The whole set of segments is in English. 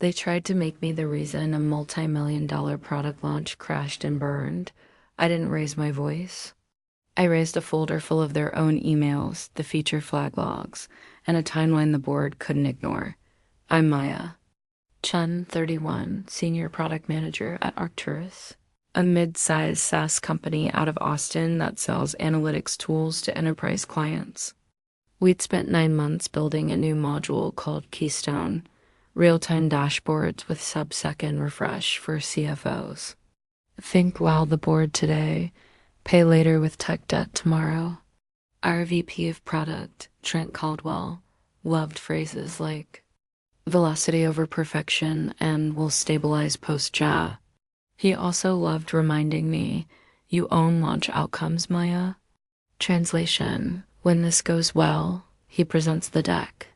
They tried to make me the reason a multi-million-dollar product launch crashed and burned. I didn't raise my voice. I raised a folder full of their own emails, the feature flag logs, and a timeline the board couldn't ignore. I'm Maya Chun, 31, Senior Product Manager at Arcturus, a mid-sized SaaS company out of Austin that sells analytics tools to enterprise clients. We'd spent 9 months building a new module called Keystone, real-time dashboards with sub-second refresh for CFOs. Think wow the board today, pay later with tech debt tomorrow. Our VP of Product, Trent Caldwell, loved phrases like velocity over perfection and will stabilize post-ja. He also loved reminding me, you own launch outcomes, Maya. Translation, when this goes well, he presents the deck.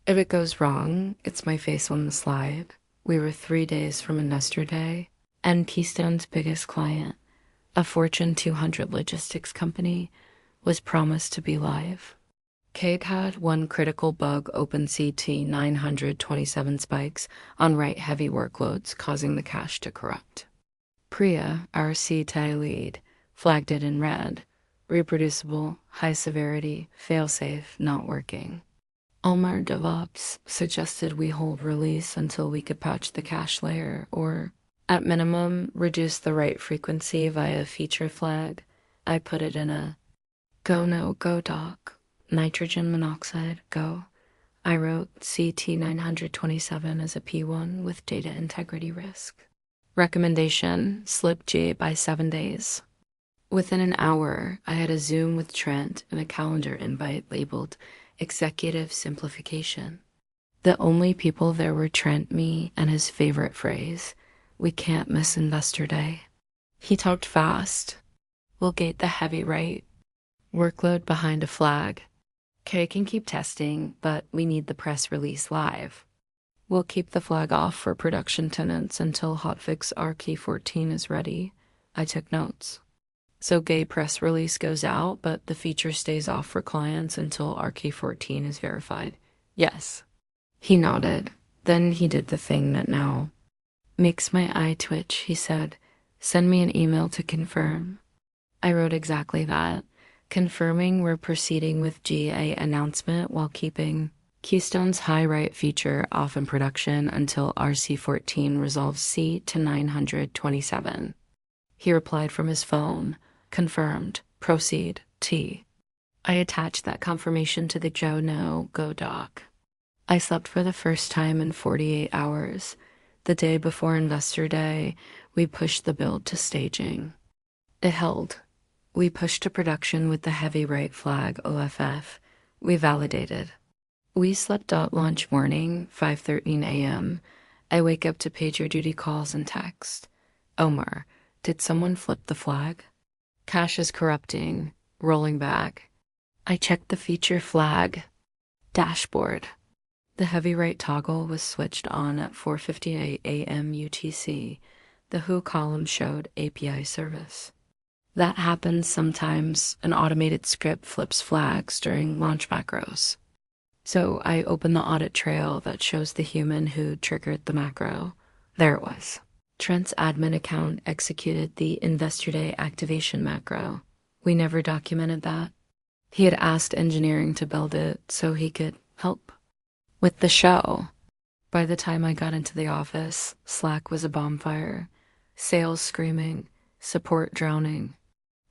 If it goes wrong, it's my face on the slide. We were 3 days from Investor Day, and Keystone's biggest client, a Fortune 200 logistics company, was promised to be live. Kate had one critical bug OpenCT 927 spikes on write-heavy workloads, causing the cache to corrupt. Priya, our CTI lead, flagged it in red. Reproducible, high severity, fail-safe, not working. Omar DevOps suggested we hold release until we could patch the cache layer or, at minimum, reduce the write frequency via feature flag. I put it in a go no go doc. Nitrogen monoxide, go. I wrote CT 927 as a P1 with data integrity risk. Recommendation, slip G by 7 days. Within an hour, I had a Zoom with Trent and a calendar invite labeled Executive Simplification. The only people there were Trent, me, and his favorite phrase, we can't miss Investor Day. He talked fast. We'll gate the heavy write. Workload behind a flag. Kay can keep testing, but we need the press release live. We'll keep the flag off for production tenants until hotfix RK14 is ready. I took notes. So gay press release goes out, but the feature stays off for clients until RK14 is verified. Yes. He nodded. Then he did the thing that now makes my eye twitch, he said. Send me an email to confirm. I wrote exactly that, confirming we're proceeding with GA announcement while keeping Keystone's high write feature off in production until RC14 resolves C to 927. He replied from his phone. Confirmed. Proceed. T. I attached that confirmation to the Joe No Go doc. I slept for the first time in 48 hours. The day before Investor Day, we pushed the build to staging. It held. We pushed to production with the heavy write flag OFF. We validated. We slept out launch morning, 5:13 a.m. I wake up to PagerDuty calls and text. Omar, did someone flip the flag? Cache is corrupting, rolling back. I checked the feature flag. Dashboard. The heavy write toggle was switched on at 4:58 a.m. UTC. The who column showed API service. That happens sometimes. An automated script flips flags during launch macros. So I open the audit trail that shows the human who triggered the macro. There it was. Trent's admin account executed the Investor Day activation macro. We never documented that. He had asked engineering to build it so he could help with the show. By the time I got into the office, Slack was a bonfire. Sales screaming, support drowning.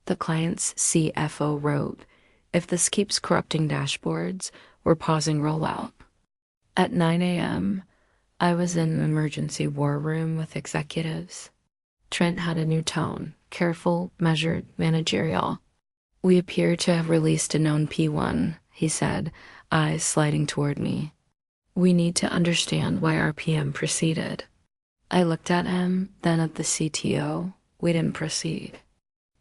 The client's CFO wrote, if this keeps corrupting dashboards, we're pausing rollout. At 9 a.m., I was in an emergency war room with executives. Trent had a new tone, careful, measured, managerial. We appear to have released a known P1, he said, eyes sliding toward me. We need to understand why our PM proceeded. I looked at him, then at the CTO. We didn't proceed.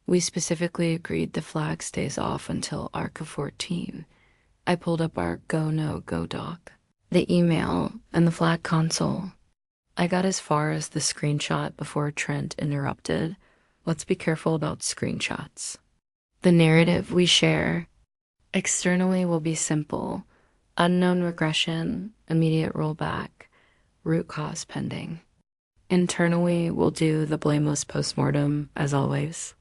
We specifically agreed the flag stays off until ARCA 14. I pulled up our Go No Go doc, the email, and the flag console. I got as far as the screenshot before Trent interrupted. Let's be careful about screenshots. The narrative we share externally will be simple. Unknown regression, immediate rollback. root cause pending. Internally, we'll do the blameless postmortem, as always.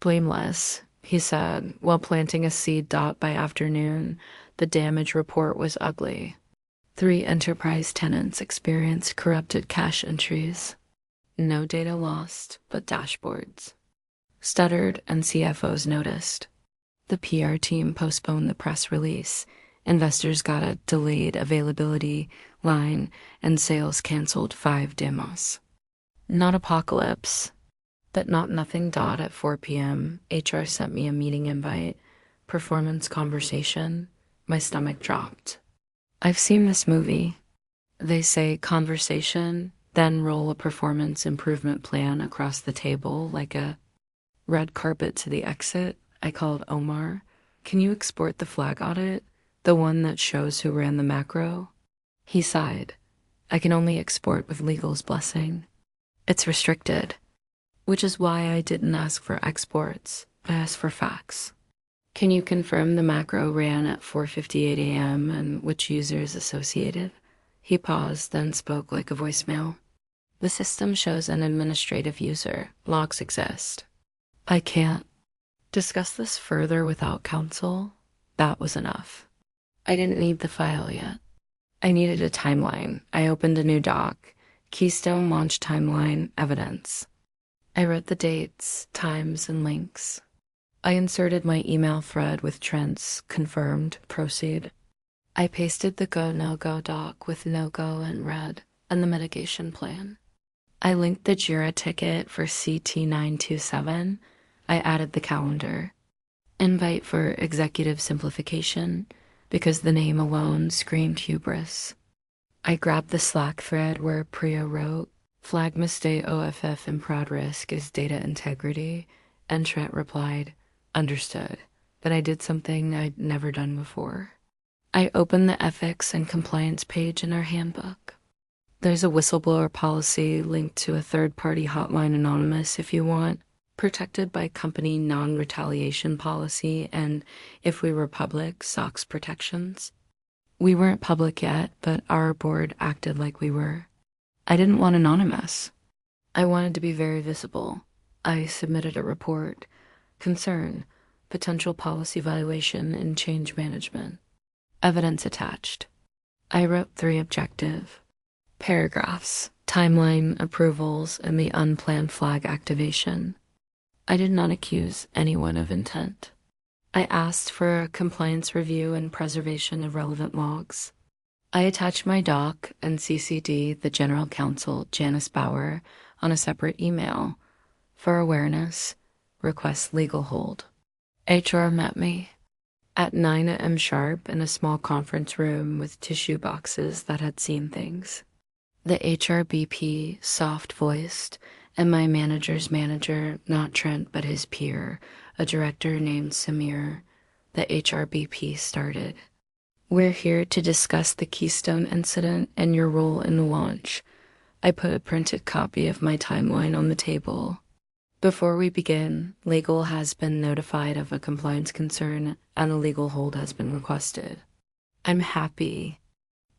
Blameless, he said, while planting a seed dot by afternoon. The damage report was ugly. 3 enterprise tenants experienced corrupted cache entries. No data lost, but dashboards. Stuttered and CFOs noticed. The PR team postponed the press release. Investors got a delayed availability line, and sales canceled 5 demos. Not apocalypse, but not nothing dot at 4 p.m. HR sent me a meeting invite. Performance conversation. My stomach dropped. I've seen this movie. They say conversation, then roll a performance improvement plan across the table like a red carpet to the exit. I called Omar. Can you export the flag audit? The one that shows who ran the macro? He sighed. I can only export with legal's blessing. It's restricted, which is why I didn't ask for exports. I asked for facts. Can you confirm the macro ran at 4:58 a.m. and which users associated? He paused, then spoke like a voicemail. The system shows an administrative user. Logs exist. I can't discuss this further without counsel. That was enough. I didn't need the file yet. I needed a timeline. I opened a new doc. Keystone launch timeline evidence. I read the dates, times, and links. I inserted my email thread with Trent's confirmed proceed. I pasted the go-no-go doc with no-go in red and the mitigation plan. I linked the Jira ticket for CT927. I added the calendar. Invite for executive simplification because the name alone screamed hubris. I grabbed the Slack thread where Priya wrote, Flagmas Day OFF in Proud Risk is data integrity, and Trent replied, understood, that I did something I'd never done before. I opened the ethics and compliance page in our handbook. There's a whistleblower policy linked to a third-party hotline anonymous if you want, protected by company non-retaliation policy, and if we were public, SOX protections. We weren't public yet, but our board acted like we were. I didn't want anonymous. I wanted to be very visible. I submitted a report. Concern, potential policy violation and change management. Evidence attached. I wrote 3 objective paragraphs, timeline approvals, and the unplanned flag activation. I did not accuse anyone of intent. I asked for a compliance review and preservation of relevant logs. I attached my doc and CC'd the General Counsel, Janice Bauer, on a separate email. For awareness, request legal hold. HR met me at 9 a.m. sharp in a small conference room with tissue boxes that had seen things. The HRBP, soft-voiced, and my manager's manager, not Trent but his peer, a director named Samir, the HRBP started. We're here to discuss the Keystone incident and your role in the launch. I put a printed copy of my timeline on the table. Before we begin, legal has been notified of a compliance concern and a legal hold has been requested. I'm happy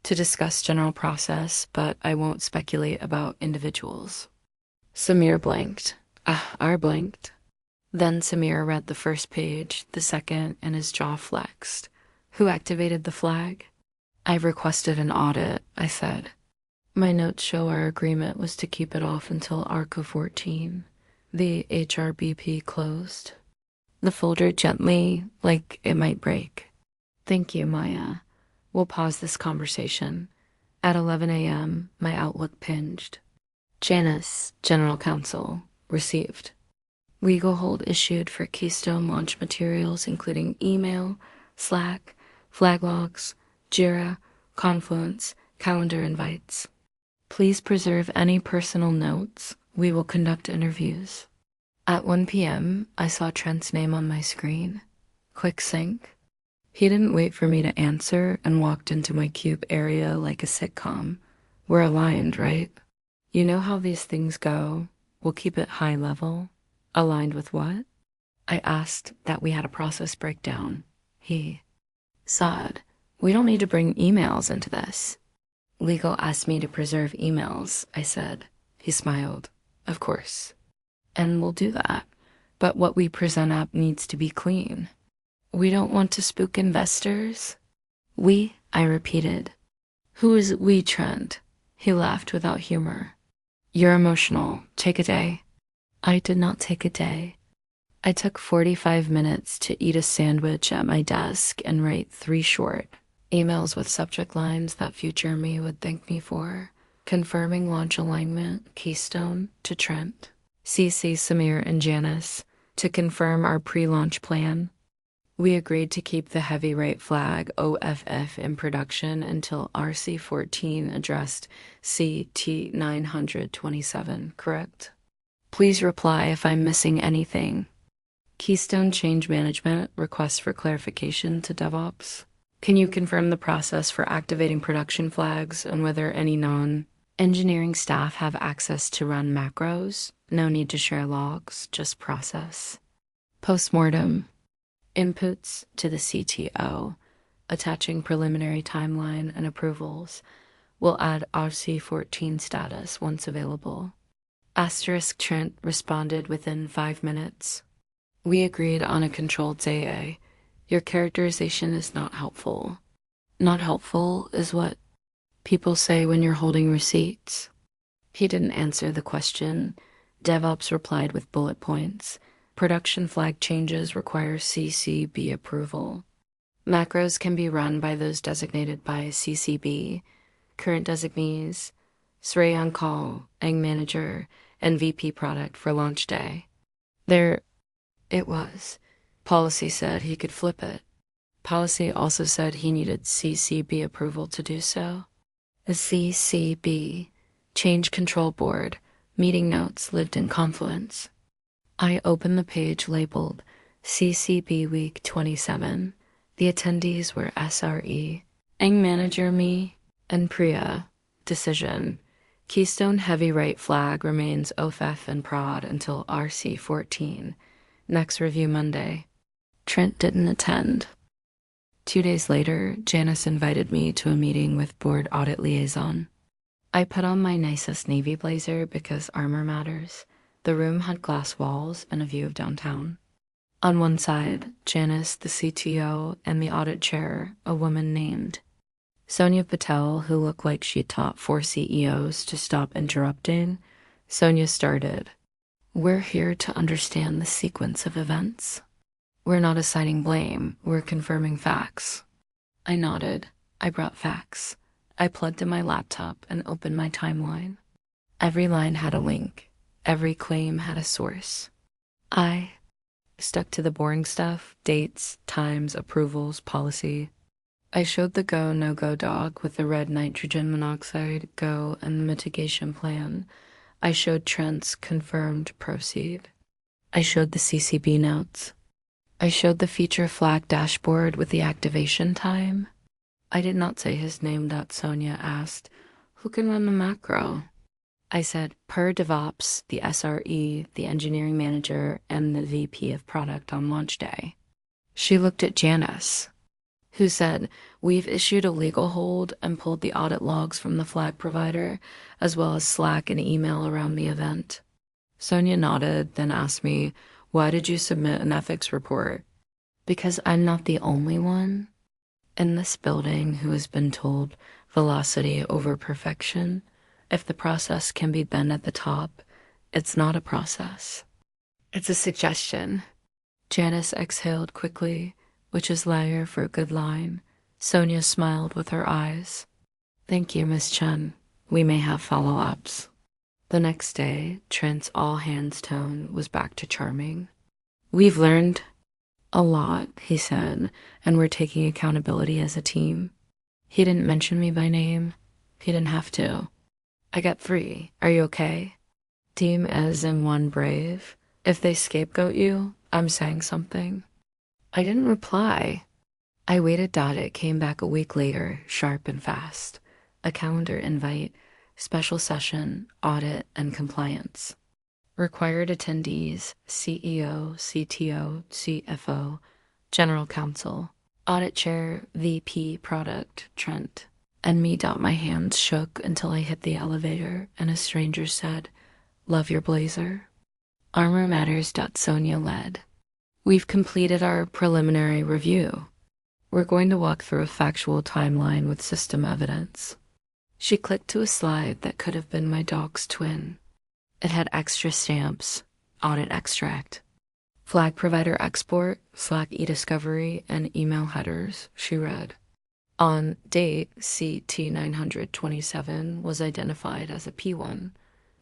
to discuss general process, but I won't speculate about individuals. Samir blinked. I blinked. Then Samir read the first page, the second, and his jaw flexed. Who activated the flag? I've requested an audit, I said. My notes show our agreement was to keep it off until ARCA 14. The HRBP closed. The folder gently, like it might break. Thank you, Maya. We'll pause this conversation. At 11 a.m., my Outlook pinged. Janice, General Counsel, received. Legal hold issued for Keystone launch materials including email, Slack, flag logs, Jira, Confluence, calendar invites. Please preserve any personal notes. We will conduct interviews. At 1 p.m., I saw Trent's name on my screen. Quick sync. He didn't wait for me to answer and walked into my cube area like a sitcom. We're aligned, right? You know how these things go. We'll keep it high level. Aligned with what? I asked that we had a process breakdown. He, Saad, we don't need to bring emails into this. Legal asked me to preserve emails, I said. He smiled. Of course. And we'll do that. But what we present up needs to be clean. We don't want to spook investors. We, I repeated. Who is we, Trent? He laughed without humor. You're emotional. Take a day. I did not take a day. I took 45 minutes to eat a sandwich at my desk and write 3 short emails with subject lines that future me would thank me for. Confirming launch alignment, Keystone, to Trent. CC Samir and Janice, to confirm our pre-launch plan. We agreed to keep the heavy right flag OFF in production until RC14 addressed CT927, correct? Please reply if I'm missing anything. Keystone Change Management requests for clarification to DevOps. Can you confirm the process for activating production flags and whether any non-engineering staff have access to run macros? No need to share logs, just process. Postmortem. Inputs to the CTO, attaching preliminary timeline and approvals. We'll add RC14 status once available. Asterisk Trent responded within 5 minutes. We agreed on a controlled ZA. Your characterization is not helpful. Not helpful is what people say when you're holding receipts. He didn't answer the question. DevOps replied with bullet points. Production flag changes require CCB approval. Macros can be run by those designated by CCB, current designees, Srey on call, Eng manager, and VP product for launch day. There it was. Policy said he could flip it. Policy also said he needed CCB approval to do so. A CCB, Change Control Board, meeting notes lived in Confluence. I opened the page labeled CCB Week 27. The attendees were SRE, Eng Manager me, and Priya. Decision. Keystone Heavy Right flag remains OFF and prod until RC14. Next review Monday. Trent didn't attend. 2 days later, Janice invited me to a meeting with board audit liaison. I put on my nicest navy blazer because armor matters. The room had glass walls and a view of downtown. On one side, Janice, the CTO, and the audit chair, a woman named Sonia Patel, who looked like she taught 4 CEOs to stop interrupting. Sonia started. We're here to understand the sequence of events. We're not assigning blame, we're confirming facts. I nodded. I brought facts. I plugged in my laptop and opened my timeline. Every line had a link. Every claim had a source. I stuck to the boring stuff, dates, times, approvals, policy. I showed the go, no-go dog with the red nitrogen monoxide, go, and the mitigation plan. I showed Trent's confirmed proceed. I showed the CCB notes. I showed the feature flag dashboard with the activation time. I did not say his name. Sonia asked, who can run the macro? I said, per DevOps, the SRE, the engineering manager, and the VP of product on launch day. She looked at Janice, who said, we've issued a legal hold and pulled the audit logs from the flag provider, as well as Slack and email around the event. Sonia nodded, then asked me, why did you submit an ethics report? Because I'm not the only one in this building who has been told velocity over perfection. If the process can be done at the top, it's not a process. It's a suggestion. Janice exhaled quickly, which is liar for a good line. Sonia smiled with her eyes. Thank you, Miss Chen. We may have follow-ups. The next day, Trent's all-hands tone was back to charming. We've learned a lot, he said, and we're taking accountability as a team. He didn't mention me by name. He didn't have to. I got 3. Are you okay? Team as in one brave. If they scapegoat you, I'm saying something. I didn't reply. I waited. It came back a week later, sharp and fast. A calendar invite, special session, audit, and compliance. Required attendees, CEO, CTO, CFO, General Counsel, Audit Chair, VP Product, Trent. And my hands shook until I hit the elevator and a stranger said, "Love your blazer." Armor Matters. Sonia led. "We've completed our preliminary review. We're going to walk through a factual timeline with system evidence." She clicked to a slide that could have been my dog's twin. It had extra stamps, audit extract, flag provider export, Slack e-discovery, and email headers, she read. On date, CT927 was identified as a P1.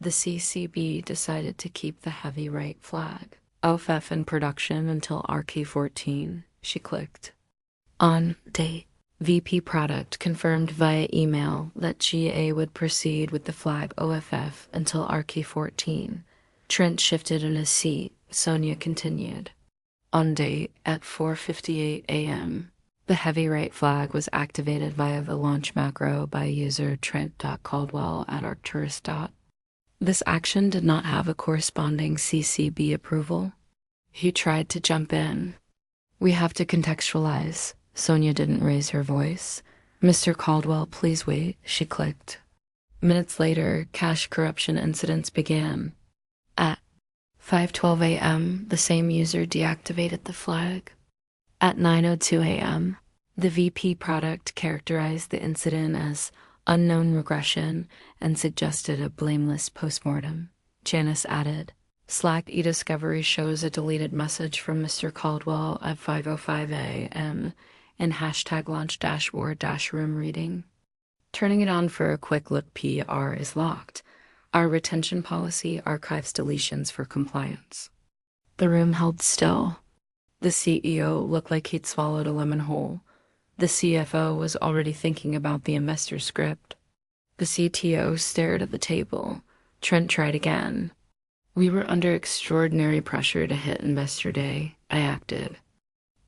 The CCB decided to keep the heavy right flag. OFF in production until RK14, she clicked. On date, VP Product confirmed via email that GA would proceed with the flag OFF until RK14. Trent shifted in his seat. Sonia continued. On date, at 4:58 a.m., the heavy right flag was activated via the launch macro by user Trent.Caldwell@Arcturus. This action did not have a corresponding CCB approval. He tried to jump in. "We have to contextualize." Sonia didn't raise her voice. "Mr. Caldwell, please wait," she clicked. Minutes later, cache corruption incidents began. At 5:12 a.m., the same user deactivated the flag. At 9:02 a.m., the VP Product characterized the incident as unknown regression and suggested a blameless postmortem. Janice added, "Slack e-discovery shows a deleted message from Mr. Caldwell at 5:05 a.m. and hashtag launch dashboard -room reading. Turning it on for a quick look PR is locked. Our retention policy archives deletions for compliance." The room held still. The CEO looked like he'd swallowed a lemon whole. The CFO was already thinking about the investor script. The CTO stared at the table. Trent tried again. "We were under extraordinary pressure to hit Investor Day. I acted.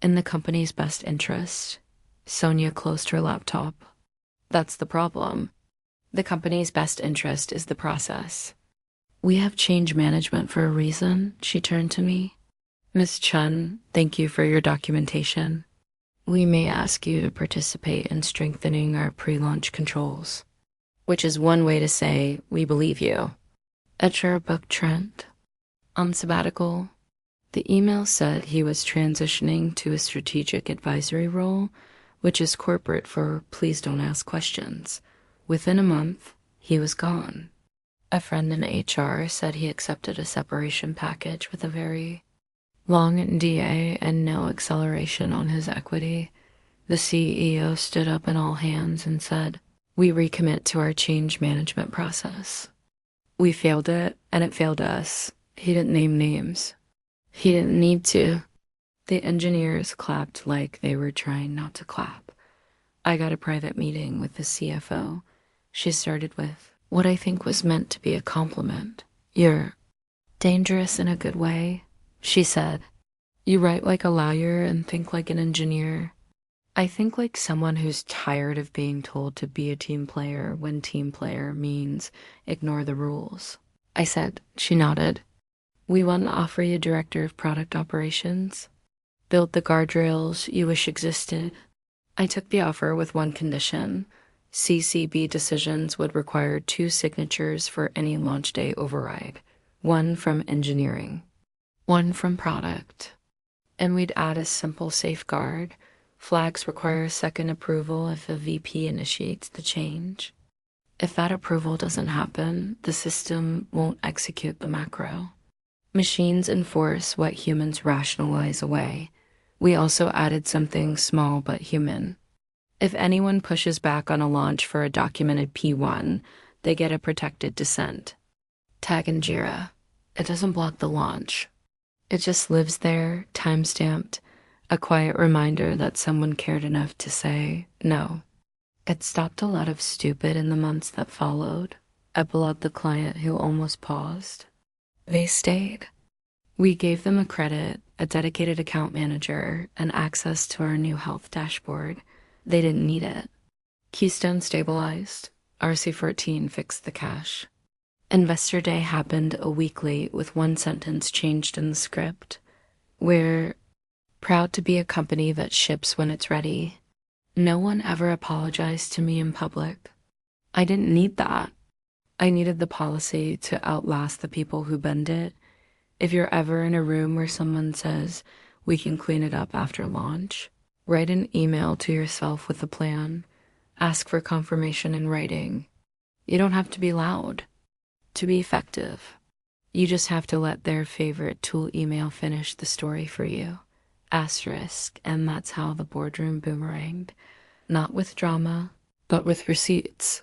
In the company's best interest." Sonia closed her laptop. "That's the problem. The company's best interest is the process. We have change management for a reason." She turned to me. "Ms. Chun, thank you for your documentation. We may ask you to participate in strengthening our pre-launch controls." Which is one way to say, "We believe you." HR booked Trent. On sabbatical, the email said he was transitioning to a strategic advisory role, which is corporate for please don't ask questions. Within a month, he was gone. A friend in HR said he accepted a separation package with a very long NDA and no acceleration on his equity. The CEO stood up in all hands and said, "We recommit to our change management process. We failed it, and it failed us." He didn't name names. He didn't need to. The engineers clapped like they were trying not to clap. I got a private meeting with the CFO. She started with what I think was meant to be a compliment. "You're dangerous in a good way," she said. "You write like a lawyer and think like an engineer." I think like someone who's tired of being told to be a team player when team player means ignore the rules. I said. She nodded. "We want to offer you Director of Product Operations. Build the guardrails you wish existed." I took the offer with one condition. CCB decisions would require 2 signatures for any launch day override. 1 from engineering, 1 from product. And we'd add a simple safeguard. Flags require second approval if a VP initiates the change. If that approval doesn't happen, the system won't execute the macro. Machines enforce what humans rationalize away. We also added something small but human. If anyone pushes back on a launch for a documented P1, they get a protected dissent. Tag in Jira. It doesn't block the launch. It just lives there, time-stamped, a quiet reminder that someone cared enough to say no. It stopped a lot of stupid in the months that followed. Epilogue, the client who almost paused. They stayed. We gave them a credit, a dedicated account manager, and access to our new health dashboard. They didn't need it. Keystone stabilized. RC14 fixed the cache. Investor Day happened a week late with one sentence changed in the script. We're proud to be a company that ships when it's ready. No one ever apologized to me in public. I didn't need that. I needed the policy to outlast the people who bend it. If you're ever in a room where someone says, we can clean it up after launch, write an email to yourself with a plan. Ask for confirmation in writing. You don't have to be loud to be effective. You just have to let their favorite tool email finish the story for you. Asterisk, and that's how the boardroom boomeranged. Not with drama, but with receipts.